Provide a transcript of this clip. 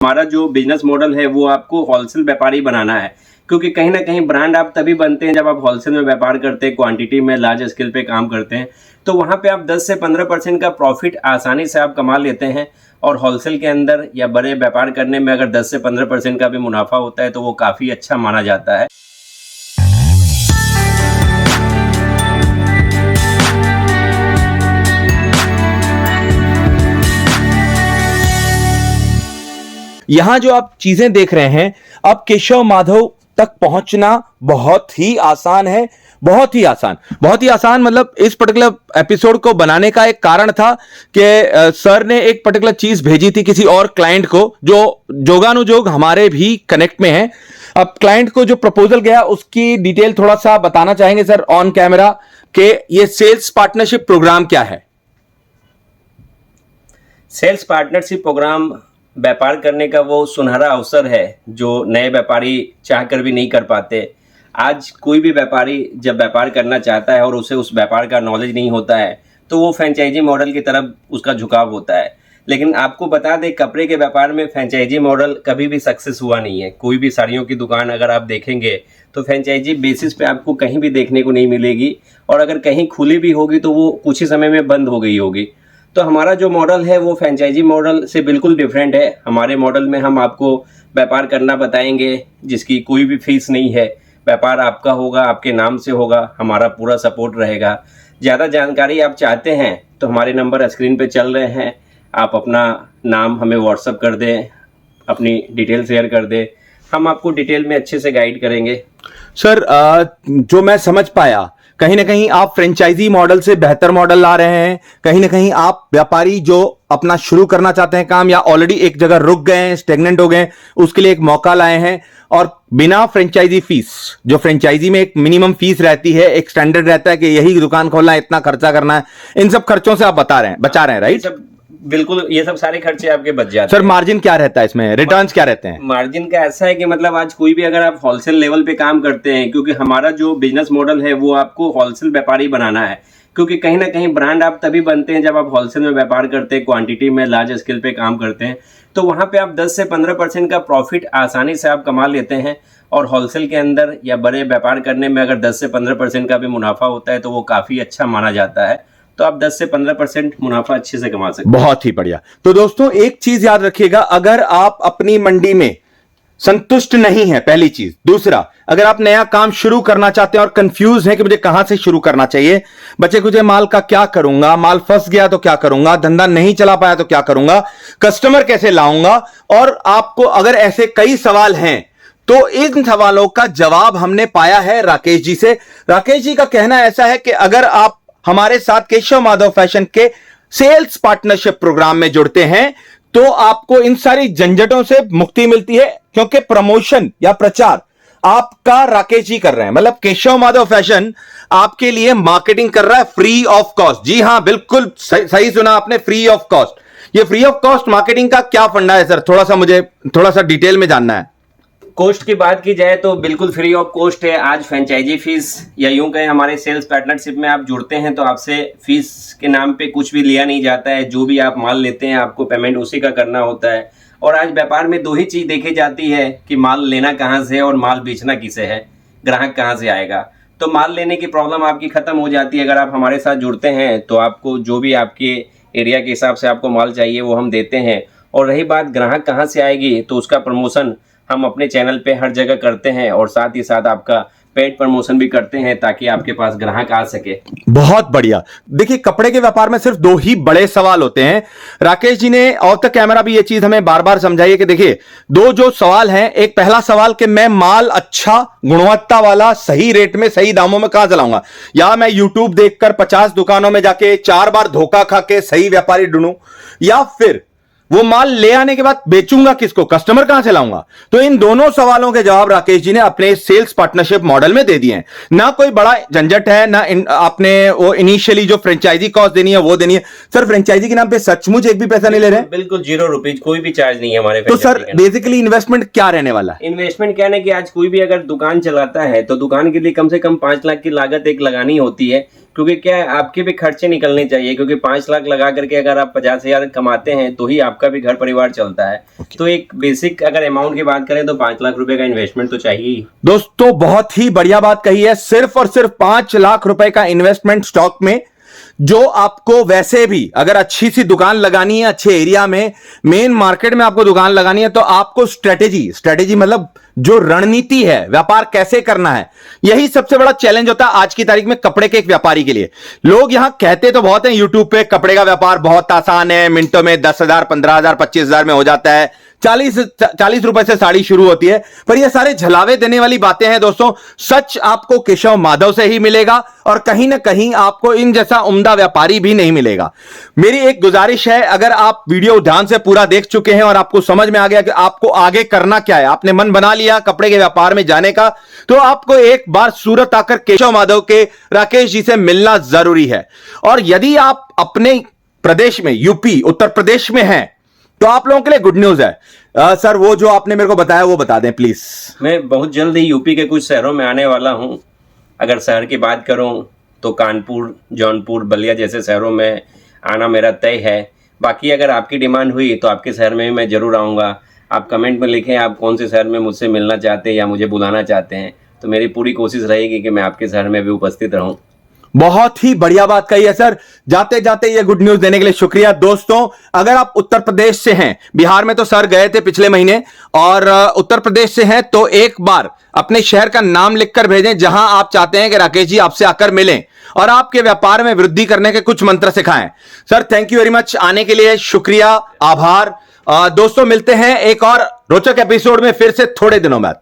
हमारा जो business model है वो आपको होलसेल व्यापारी बनाना है, क्योंकि कहीं ना कहीं ब्रांड आप तभी बनते हैं जब आप होलसेल में व्यापार करते हैं, क्वांटिटी में लार्ज स्केल पे काम करते हैं। तो वहाँ पे आप 10 से 15% का प्रॉफिट आसानी से आप कमा लेते हैं। और होलसेल के अंदर या बड़े व्यापार करने में अगर 10 से 15% का भी मुनाफा होता है तो वो काफ़ी अच्छा माना जाता है। यहां जो आप चीजें देख रहे हैं, अब केशव माधव तक पहुंचना बहुत ही आसान है। बहुत ही आसान मतलब इस पर्टिकुलर एपिसोड को बनाने का एक कारण था कि सर ने एक पर्टिकुलर चीज भेजी थी किसी और क्लाइंट को जो जोगानुजोग हमारे भी कनेक्ट में है। अब क्लाइंट को जो प्रपोजल गया उसकी डिटेल थोड़ा सा बताना चाहेंगे सर ऑन कैमरा कि ये सेल्स पार्टनरशिप प्रोग्राम क्या है। सेल्स पार्टनरशिप प्रोग्राम व्यापार करने का वो सुनहरा अवसर है जो नए व्यापारी चाहकर भी नहीं कर पाते। आज कोई भी व्यापारी जब व्यापार करना चाहता है और उसे उस व्यापार का नॉलेज नहीं होता है तो वो फ्रेंचाइजी मॉडल की तरफ उसका झुकाव होता है। लेकिन आपको बता दें, कपड़े के व्यापार में फ्रेंचाइजी मॉडल कभी भी सक्सेस हुआ नहीं है। कोई भी साड़ियों की दुकान अगर आप देखेंगे तो फ्रेंचाइजी बेसिस पे आपको कहीं भी देखने को नहीं मिलेगी, और अगर कहीं खुली भी होगी तो वो कुछ ही समय में बंद हो गई होगी। तो हमारा जो मॉडल है वो फ्रेंचाइजी मॉडल से बिल्कुल डिफरेंट है। हमारे मॉडल में हम आपको व्यापार करना बताएंगे जिसकी कोई भी फीस नहीं है। व्यापार आपका होगा, आपके नाम से होगा, हमारा पूरा सपोर्ट रहेगा। ज़्यादा जानकारी आप चाहते हैं तो हमारे नंबर स्क्रीन पे चल रहे हैं, आप अपना नाम हमें व्हाट्सअप कर दें, अपनी डिटेल शेयर कर दें, हम आपको डिटेल में अच्छे से गाइड करेंगे। सर जो मैं समझ पाया, कहीं ना कहीं आप फ्रेंचाइजी मॉडल से बेहतर मॉडल ला रहे हैं। कहीं ना कहीं आप व्यापारी जो अपना शुरू करना चाहते हैं काम, या ऑलरेडी एक जगह रुक गए हैं, स्टेगनेंट हो गए, उसके लिए एक मौका लाए हैं। और बिना फ्रेंचाइजी फीस, जो फ्रेंचाइजी में एक मिनिमम फीस रहती है, एक स्टैंडर्ड रहता है कि यही दुकान खोलना है, इतना खर्चा करना है, इन सब खर्चों से आप बचा रहे हैं राइट? बिल्कुल, ये सब सारे खर्चे आपके बच जाते हैं। सर मार्जिन क्या रहता है इसमें, रिटर्न्स क्या रहते हैं? मार्जिन का ऐसा है कि मतलब आज कोई भी अगर आप होलसेल लेवल पे काम करते हैं, क्योंकि हमारा जो बिजनेस मॉडल है वो आपको होलसेल व्यापारी बनाना है, क्योंकि कहीं ना कहीं ब्रांड आप तभी बनते हैं जब आप होलसेल में व्यापार करते हैं, क्वांटिटी में लार्ज स्केल पे काम करते हैं। तो वहाँ पे आप 10 से 15% का प्रॉफिट आसानी से आप कमा लेते हैं। और होलसेल के अंदर या बड़े व्यापार करने में अगर 10 से 15% का भी मुनाफा होता है तो वो काफ़ी अच्छा माना जाता है। तो आप 10 से 15% मुनाफा अच्छे से कमा सकते हैं। बहुत ही बढ़िया। तो दोस्तों एक चीज याद रखिएगा, अगर आप अपनी मंडी में संतुष्ट नहीं है, पहली चीज। दूसरा, अगर आप नया काम शुरू करना चाहते हैं और कंफ्यूज हैं कि मुझे कहां से शुरू करना चाहिए, बचे कुछ माल का क्या करूंगा, माल फंस गया तो क्या करूंगा, धंधा नहीं चला पाया तो क्या करूंगा, कस्टमर कैसे लाऊंगा, और आपको अगर ऐसे कई सवाल हैं तो इन सवालों का जवाब हमने पाया है राकेश जी से। राकेश जी का कहना ऐसा है कि अगर आप हमारे साथ केशव माधव फैशन के सेल्स पार्टनरशिप प्रोग्राम में जुड़ते हैं तो आपको इन सारी झंझटों से मुक्ति मिलती है, क्योंकि प्रमोशन या प्रचार आपका राकेश जी कर रहे हैं। मतलब केशव माधव फैशन आपके लिए मार्केटिंग कर रहा है फ्री ऑफ कॉस्ट। जी हां, बिल्कुल सही सुना आपने, फ्री ऑफ कॉस्ट। ये फ्री ऑफ कॉस्ट मार्केटिंग का क्या फंडा है सर? मुझे थोड़ा सा डिटेल में जानना है। कॉस्ट की बात की जाए तो बिल्कुल फ्री ऑफ कॉस्ट है। आज फ्रेंचाइजी फीस या यूं कहें हमारे सेल्स पार्टनरशिप में आप जुड़ते हैं तो आपसे फीस के नाम पे कुछ भी लिया नहीं जाता है। जो भी आप माल लेते हैं आपको पेमेंट उसी का करना होता है। और आज व्यापार में दो ही चीज़ देखी जाती है कि माल लेना कहाँ से है और माल बेचना किसे है, ग्राहक कहाँ से आएगा। तो माल लेने की प्रॉब्लम आपकी ख़त्म हो जाती है अगर आप हमारे साथ जुड़ते हैं। तो आपको जो भी आपके एरिया के हिसाब से आपको माल चाहिए वो हम देते हैं। और रही बात ग्राहक कहाँ से आएगी, तो उसका प्रमोशन हम अपने चैनल पे हर जगह करते हैं, और साथ ही साथ आपका पेड प्रमोशन भी करते हैं ताकि आपके पास ग्राहक आ सके। बहुत बढ़िया। देखिए, कपड़े के व्यापार में सिर्फ दो ही बड़े सवाल होते हैं। राकेश जी ने ऑफ द कैमरा भी ये चीज हमें बार बार समझाई है कि देखिए, दो जो सवाल हैं, एक पहला सवाल कि मैं माल अच्छा गुणवत्ता वाला सही रेट में सही दामों में कहां से लाऊंगा, या मैं यूट्यूब देखकर 50 दुकानों में जाके 4 बार धोखा खा के सही व्यापारी ढूंढूं, या फिर वो माल ले आने के बाद बेचूंगा किसको, कस्टमर कहां से लाऊंगा। तो इन दोनों सवालों के जवाब राकेश जी ने अपने सेल्स पार्टनरशिप मॉडल में दे दिए हैं। ना कोई बड़ा झंझट है, ना आपने वो इनिशियली जो फ्रेंचाइजी कॉस्ट देनी है वो देनी है। सर फ्रेंचाइजी के नाम पे सचमुच एक भी पैसा नहीं ले रहे हैं? बिल्कुल 0 रुपीज, कोई भी चार्ज नहीं है हमारे। तो सर बेसिकली इन्वेस्टमेंट क्या रहने वाला है? इन्वेस्टमेंट क्या है कि आज कोई भी अगर दुकान चलाता है तो दुकान के लिए कम से कम 5 लाख की लागत एक लगानी होती है, क्योंकि क्या है, आपके भी खर्चे निकलने चाहिए, क्योंकि 5 लाख लगा करके अगर आप 50,000 कमाते हैं तो ही आपका भी घर परिवार चलता है। तो एक बेसिक अगर अमाउंट की बात करें तो 5 लाख रुपए का इन्वेस्टमेंट तो चाहिए ही। दोस्तों बहुत ही बढ़िया बात कही है। सिर्फ और सिर्फ 5 लाख रुपए का इन्वेस्टमेंट स्टॉक में, जो आपको वैसे भी अगर अच्छी सी दुकान लगानी है, अच्छे एरिया में, मेन मार्केट में आपको दुकान लगानी है, तो आपको स्ट्रेटेजी मतलब जो रणनीति है, व्यापार कैसे करना है, यही सबसे बड़ा चैलेंज होता है आज की तारीख में कपड़े के एक व्यापारी के लिए। लोग यहां कहते तो बहुत हैं यूट्यूब पे, कपड़े का व्यापार बहुत आसान है, मिनटों में 10,000, 15,000, 25,000 में हो जाता है, 40 रुपए से साड़ी शुरू होती है। पर ये सारे झलावे देने वाली बातें हैं दोस्तों। सच आपको केशव माधव से ही मिलेगा और कहीं ना कहीं आपको इन जैसा उम्दा व्यापारी भी नहीं मिलेगा। मेरी एक गुजारिश है, अगर आप वीडियो ध्यान से पूरा देख चुके हैं और आपको समझ में आ गया कि आपको आगे करना क्या है, आपने मन बना लिया कपड़े के व्यापार में जाने का, तो आपको एक बार सूरत आकर केशव माधव के राकेश जी से मिलना जरूरी है। और यदि आप अपने प्रदेश में, यूपी उत्तर प्रदेश में हैं, तो आप लोगों के लिए गुड न्यूज है। सर वो जो आपने मेरे को बताया वो बता दें प्लीज। मैं बहुत जल्द ही यूपी के कुछ शहरों में आने वाला हूं। अगर शहर की बात करूं तो कानपुर, जौनपुर, बलिया जैसे शहरों में आना मेरा तय है। बाकी अगर आपकी डिमांड हुई तो आपके शहर में भी मैं जरूर आऊँगा। आप कमेंट में लिखें आप कौन से शहर में मुझसे मिलना चाहते हैं या मुझे बुलाना चाहते हैं, तो मेरी पूरी कोशिश रहेगी कि मैं आपके शहर में भी उपस्थित रहूं। बहुत ही बढ़िया बात कही है सर। जाते जाते ये गुड न्यूज देने के लिए शुक्रिया। दोस्तों अगर आप उत्तर प्रदेश से हैं, बिहार में तो सर गए थे पिछले महीने, और उत्तर प्रदेश से हैं तो एक बार अपने शहर का नाम लिखकर भेजें जहां आप चाहते हैं कि राकेश जी आपसे आकर मिलें और आपके व्यापार में वृद्धि करने के कुछ मंत्र सिखाएं। Sir thank you very much, आने के लिए शुक्रिया, आभार। दोस्तों मिलते हैं एक और रोचक एपिसोड में फिर से थोड़े दिनों बाद।